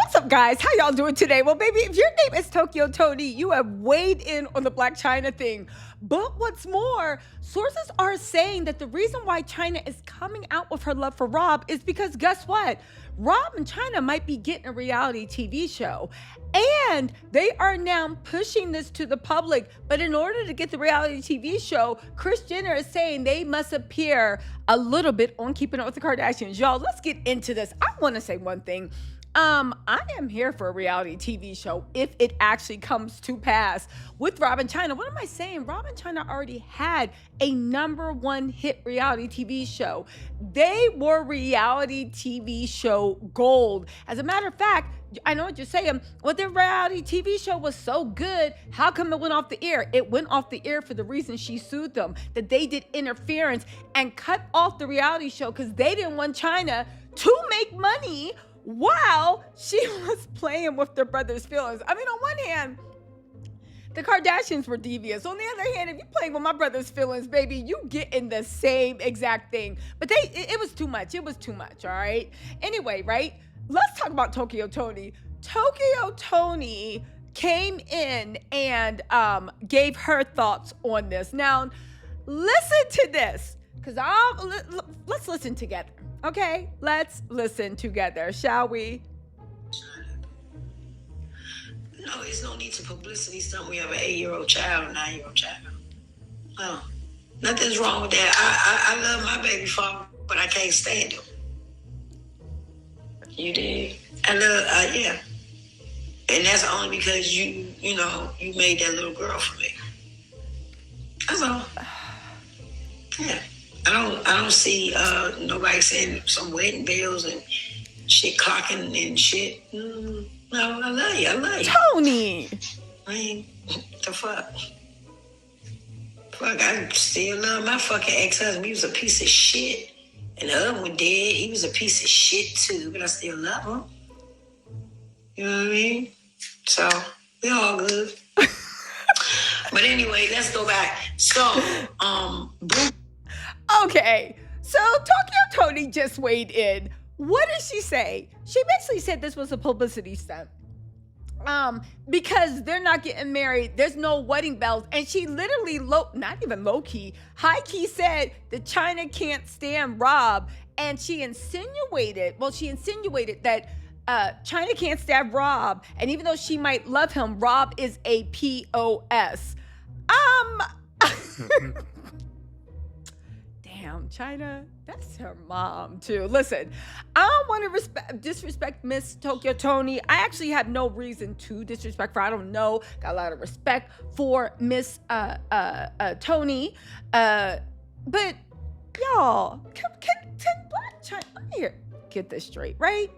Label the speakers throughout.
Speaker 1: What's up, guys? How y'all doing today? Well, baby, if your name is Toni, you have weighed in on the Blac Chyna thing. But what's more, sources are saying that the reason why Chyna is coming out with her love for Rob is because guess what? Rob and Chyna might be getting a reality TV show. And they are now pushing this to the public. But in order to get the reality TV show, Kris Jenner is saying they must appear a little bit on Keeping Up with the Kardashians. Y'all, let's get into this. I want to say one thing. I am here for a reality TV show if it actually comes to pass with Rob and Chyna. What am I saying? Rob and Chyna already had a #1 hit reality TV show. They were reality TV show gold. As a matter of fact, I know what you're saying. Well, their reality TV show was so good, how come it went off the air? It went off the air for the reason she sued them, that they did interference and cut off the reality show because they didn't want Chyna to make money while she was playing with their brother's feelings. I mean, on one hand, the Kardashians were devious. On the other hand, if you're playing with my brother's feelings, baby, you get in the same exact thing. But it was too much. It was too much, all right? Anyway, right? Let's talk about Toni. Toni came in and gave her thoughts on this. Now, listen to this, because let's listen together. Okay, let's listen together, shall we?
Speaker 2: No, there's no need to publicity stunt. We have an 8-year-old child, a 9-year-old child. No, nothing's wrong with that. I love my baby father, but I can't stand him. You did? I love, yeah. And that's only because you made that little girl for me. That's all. Yeah. I don't see nobody saying some wedding bells and shit clocking and shit. No, I love you.
Speaker 1: Toni!
Speaker 2: I mean, the fuck? Fuck, I still love my fucking ex-husband. He was a piece of shit. And the other one dead. He was a piece of shit too, but I still love him. You know what I mean? So, we all good. But anyway, let's go back. So,
Speaker 1: Okay, so Toni just weighed in. What did she say? She basically said this was a publicity stunt. Because they're not getting married, there's no wedding bells, and she literally not even low-key, high-key said that Chyna can't stand Rob, and she insinuated that Chyna can't stand Rob, and even though she might love him, Rob is a POS. Damn, Chyna, that's her mom too. Listen, I don't want to disrespect Miss Toni. I actually have no reason to disrespect her. I don't know. Got a lot of respect for Miss Toni. But y'all, can Blac Chyna, let me get this straight, right?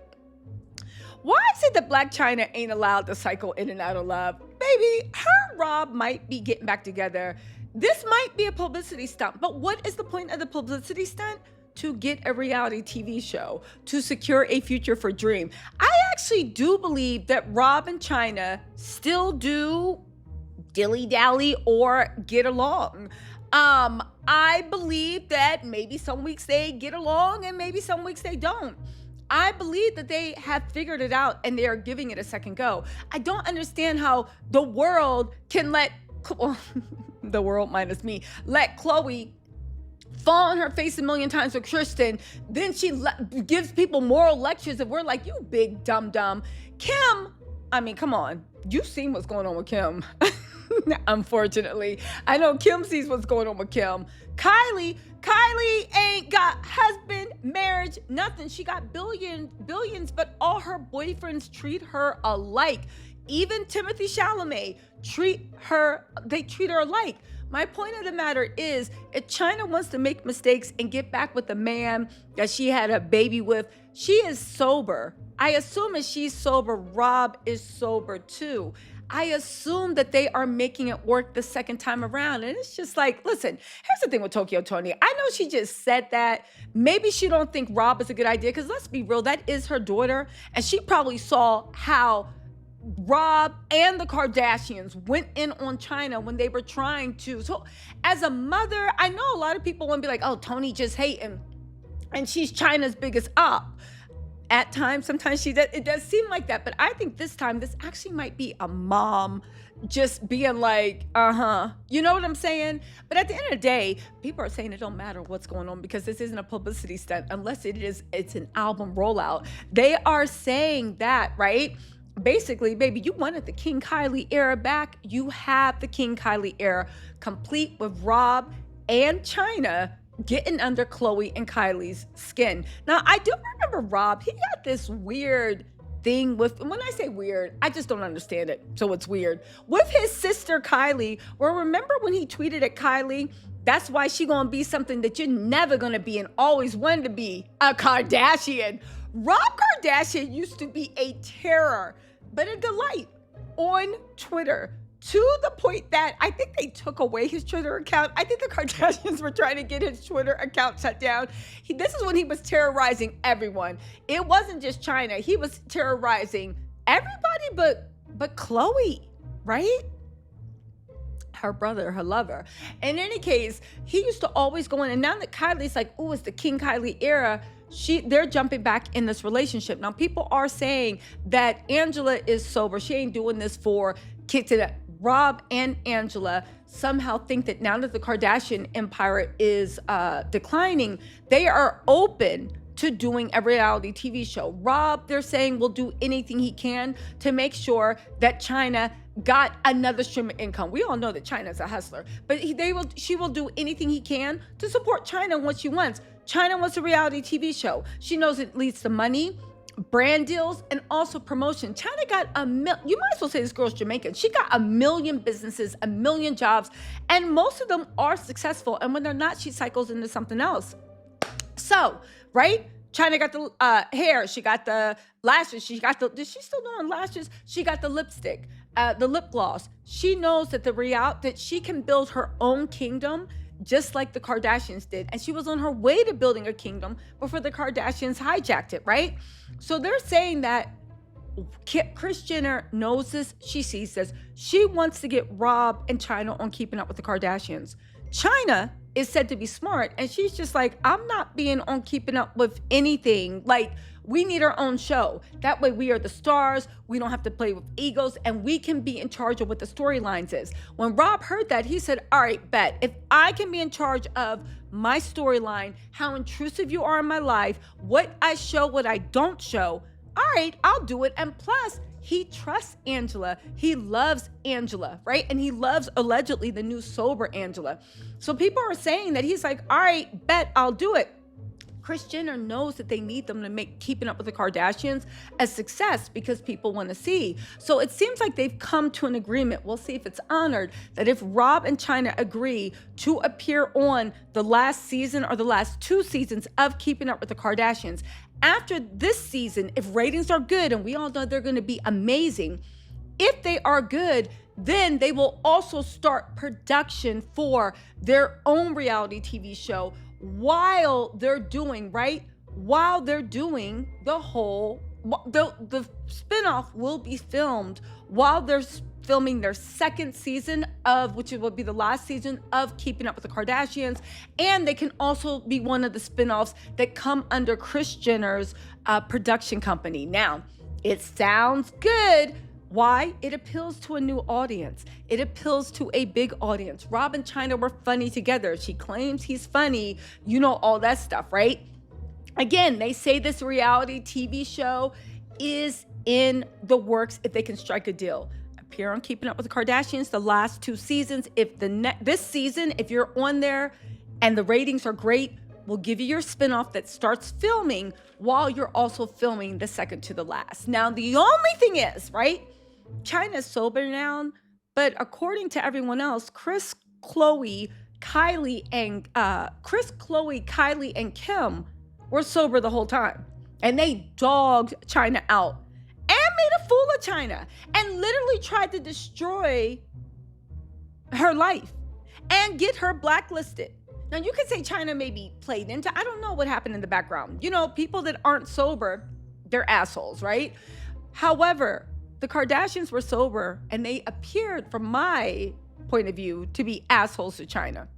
Speaker 1: Why is it that Blac Chyna ain't allowed to cycle in and out of love? Baby, her and Rob might be getting back together. This might be a publicity stunt, but what is the point of the publicity stunt? To get a reality TV show, to secure a future for Dream. I actually do believe that Rob and Chyna still do dilly-dally or get along. I believe that maybe some weeks they get along and maybe some weeks they don't. I believe that they have figured it out and they are giving it a second go. I don't understand how the world can let the world minus me, let Khloé fall on her face a million times with Tristan. Then she gives people moral lectures and we're like, you big dumb. Kim, I mean, come on. You've seen what's going on with Kim. Unfortunately. I know Kim sees what's going on with Kim. Kylie ain't got husband, marriage, nothing. She got billions, but all her boyfriends treat her alike. Even Timothy Chalamet treat her alike. My point of the matter is, if Chyna wants to make mistakes and get back with the man that she had a baby with, she is sober. I assume if she's sober, Rob is sober too. I assume that they are making it work the second time around. And it's just like, listen, here's the thing with Toni. I know she just said that. Maybe she don't think Rob is a good idea, because let's be real, that is her daughter. And she probably saw how Rob and the Kardashians went in on Chyna when they were trying to. So as a mother, I know a lot of people want to be like, oh, Toni just hating, and she's Chyna's biggest op. At times, sometimes she does. It does seem like that, but I think this time, this actually might be a mom just being like, you know what I'm saying? But at the end of the day, people are saying it don't matter what's going on because this isn't a publicity stunt unless it's an album rollout. They are saying that, right? Basically, baby, you wanted the King Kylie era back. You have the King Kylie era complete with Rob and Chyna getting under Khloé and Kylie's skin. Now, I do remember Rob, he got this weird thing with, when I say weird, I just don't understand it, so it's weird. With his sister Kylie, well, remember when he tweeted at Kylie, that's why she gonna be something that you're never gonna be and always wanted to be, a Kardashian. Rob Kardashian used to be a terror, but a delight on Twitter. To the point that I think they took away his Twitter account. I think the Kardashians were trying to get his Twitter account shut down. This is when he was terrorizing everyone. It wasn't just Chyna. He was terrorizing everybody but Khloé, right? Her brother, her lover. In any case, he used to always go in, and now that Kylie's like, oh, it's the King Kylie era, they're jumping back in this relationship. Now, people are saying that Angela is sober. She ain't doing this for kicks it up. Rob and Angela somehow think that now that the Kardashian empire is declining, they are open to doing a reality TV show. Rob, they're saying, will do anything he can to make sure that Chyna got another stream of income. We all know that Chyna's a hustler, but she will do anything he can to support Chyna in what she wants. Chyna wants a reality TV show. She knows it leads to money, brand deals, and also promotion. Chyna got you might as well say this girl's Jamaican. She got 1 million businesses, 1 million jobs, and most of them are successful. And when they're not, she cycles into something else. So, right? Chyna got the hair. She got the lashes. Is she still doing lashes? She got the lipstick, the lip gloss. She knows that that she can build her own kingdom just like the Kardashians did. And she was on her way to building a kingdom before the Kardashians hijacked it, right? So they're saying that Kris Jenner knows this. She sees this. She wants to get Rob and Chyna on Keeping Up with the Kardashians. Chyna is said to be smart, and she's just like, I'm not being on Keeping Up with anything. Like, we need our own show. That way we are the stars. We don't have to play with egos, and we can be in charge of what the storylines is. When Rob heard that, he said, all right, bet. If I can be in charge of my storyline, how intrusive you are in my life, what I show, what I don't show, all right, I'll do it. And plus, he trusts Angela. He loves Angela, right? And he loves, allegedly, the new sober Angela. So people are saying that he's like, all right, bet, I'll do it. Kris Jenner knows that they need them to make Keeping Up with the Kardashians a success because people want to see. So it seems like they've come to an agreement. We'll see if it's honored, that if Rob and Chyna agree to appear on the last season or the last 2 seasons of Keeping Up with the Kardashians, after this season, if ratings are good, and we all know they're going to be amazing, if they are good, then they will also start production for their own reality TV show while they're doing, right? While they're doing the spinoff will be filmed while they're filming their 2nd season of, which will be the last season of Keeping Up with the Kardashians. And they can also be one of the spinoffs that come under Kris Jenner's production company. Now, it sounds good. Why? It appeals to a new audience. It appeals to a big audience. Rob and Chyna were funny together. She claims he's funny. You know, all that stuff, right? Again, they say this reality TV show is in the works if they can strike a deal. Appear on Keeping Up with the Kardashians the last 2 seasons. If this season, if you're on there and the ratings are great, we'll give you your spinoff that starts filming while you're also filming the second to the last. Now, the only thing is, right? Chyna's sober now, but according to everyone else, Kris, Khloé, Kylie, and Kim were sober the whole time. And they dogged Chyna out and made a fool of Chyna and literally tried to destroy her life and get her blacklisted. Now, you could say Chyna maybe played into, I don't know what happened in the background. You know, people that aren't sober, they're assholes, right? However, the Kardashians were sober and they appeared, from my point of view, to be assholes to Chyna.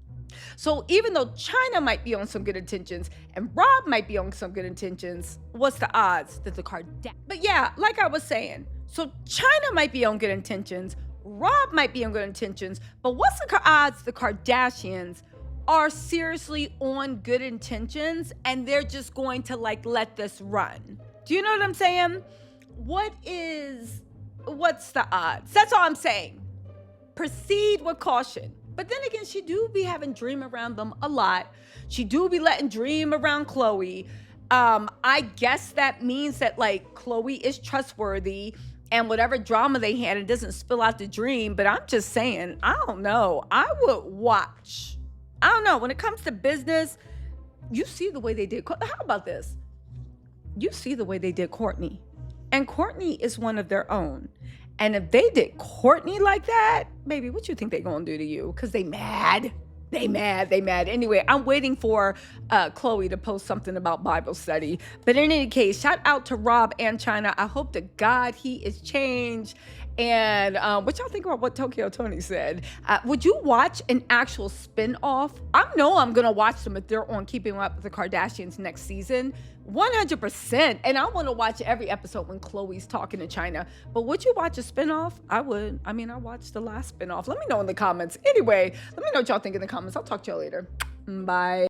Speaker 1: So even though Chyna might be on some good intentions and Rob might be on some good intentions, what's the odds that the Kardashians? But yeah, like I was saying, so Chyna might be on good intentions, Rob might be on good intentions, but what's the odds the Kardashians are seriously on good intentions and they're just going to like let this run? Do you know what I'm saying? What's the odds? That's all I'm saying. Proceed with caution. But then again, she do be having Dream around them a lot. She do be letting Dream around Khloé. I guess that means that like Khloé is trustworthy and whatever drama they had, it doesn't spill out the Dream. But I'm just saying, I don't know. I would watch. I don't know. When it comes to business, you see the way they did. How about this? You see the way they did Kourtney. And Kourtney is one of their own. And if they did Kourtney like that, baby, what you think they gonna do to you? Because they mad. They mad. Anyway, I'm waiting for Khloé to post something about Bible study. But in any case, shout out to Rob and Chyna. I hope to God he is changed. And what y'all think about what Toni said? Would you watch an actual spin-off? I know I'm going to watch them if they're on Keeping Up with the Kardashians next season. 100%. And I want to watch every episode when Khloé's talking to Chyna. But would you watch a spin-off? I would. I mean, I watched the last spin-off. Let me know in the comments. Anyway, let me know what y'all think in the comments. I'll talk to y'all later. Bye.